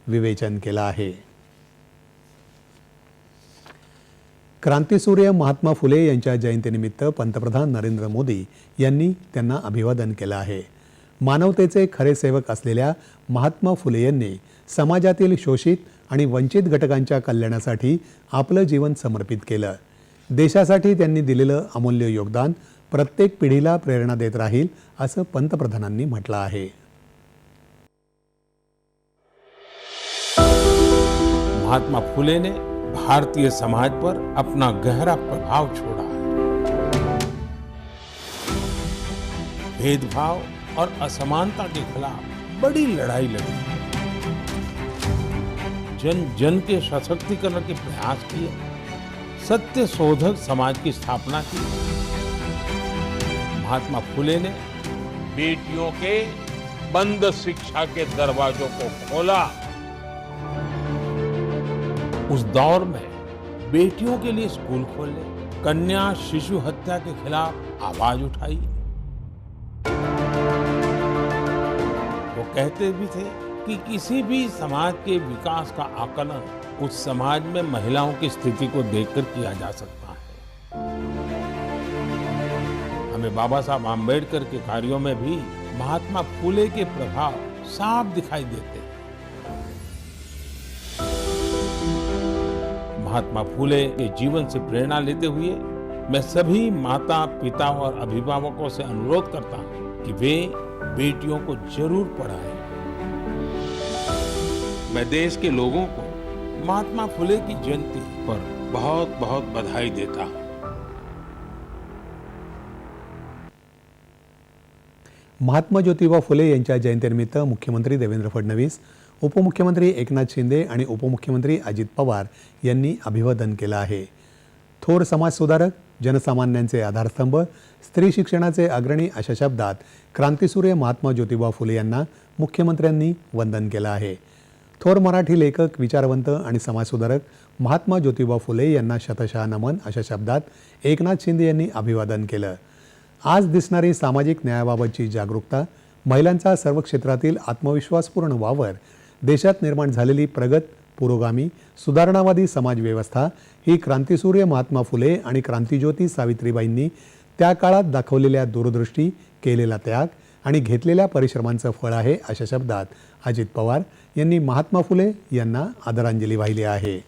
विवेचन केलं आहे। क्रांतीसूर्य महात्मा फुले यांच्या जयंतीनिमित्त पंतप्रधान नरेंद्र मोदी यांनी त्यांना अभिवादन केलं आहे। मानवतेचे खरे सेवक असलेल्या महात्मा फुले यांनी समाजातील शोषित आणि वंचित घटकांच्या कल्याणासाठी आपलं जीवन समर्पित केलं। देशासाठी त्यांनी दिलेलं अमूल्य योगदान प्रत्येक पिढीला प्रेरणा देत राहील असं पंतप्रधानांनी म्हटलं आहे। महात्मा फुले ने भारतीय समाज पर अपना गहरा प्रभाव छोड़ा है। भेदभाव और असमानता के खिलाफ बड़ी लड़ाई लड़ी, जन जन के सशक्तिकरण के प्रयास किए, सत्य शोधक समाज की स्थापना की। महात्मा फुले ने बेटियों के बंद शिक्षा के दरवाजों को खोला। उस दौर में बेटियों के लिए स्कूल खोले, कन्या शिशु हत्या के खिलाफ आवाज उठाई। वो कहते भी थे कि किसी भी समाज के विकास का आकलन उस समाज में महिलाओं की स्थिति को देखकर किया जा सकता है। हमें बाबा साहब आम्बेडकर के कार्यों में भी महात्मा फुले के प्रभाव साफ दिखाई देते हैं। महात्मा फुले के जीवन से प्रेरणा लेते हुए मैं सभी माता पिता और अभिभावकों से अनुरोध करता हूं कि वे बेटियों को जरूर पढ़ाएं। मैं देश के लोगों को महात्मा फुले की जयंती पर बहुत बहुत बधाई देता हूं। महात्मा ज्योतिबा फुले यांच्या जयंतीनिमित्त मुख्यमंत्री देवेंद्र फडणवीस, उपमुख्यमंत्री एकनाथ शिंदे आणि उपमुख्यमंत्री अजित पवार यांनी अभिवादन केलं आहे। थोर समाजसुधारक, जनसामान्यांचे आधारस्तंभ, स्त्री शिक्षणाचे अग्रणी अशा शब्दात क्रांतीसूर्य महात्मा ज्योतिबा फुले यांना मुख्यमंत्र्यांनी वंदन केलं आहे। थोर मराठी लेखक, विचारवंत आणि समाजसुधारक महात्मा ज्योतिबा फुले यांना शतशः नमन अशा शब्दात एकनाथ शिंदे यांनी अभिवादन केलं। आज दिसणारी सामाजिक न्यायाबाबतची जागरूकता, महिलांचा सर्व क्षेत्रातील आत्मविश्वासपूर्ण वावर, देशात निर्माण झालेली प्रगत, पुरोगामी, सुधारणावादी समाजव्यवस्था ही क्रांतीसूर्य महात्मा फुले आणि क्रांतिज्योती सावित्रीबाईंनी त्या काळात दाखवलेल्या दूरदृष्टी, केलेला त्याग आणि घेतलेल्या परिश्रमांचं फळ आहे अशा शब्दात अजित पवार यांनी महात्मा फुले यांना आदरांजली वाहिली आहे।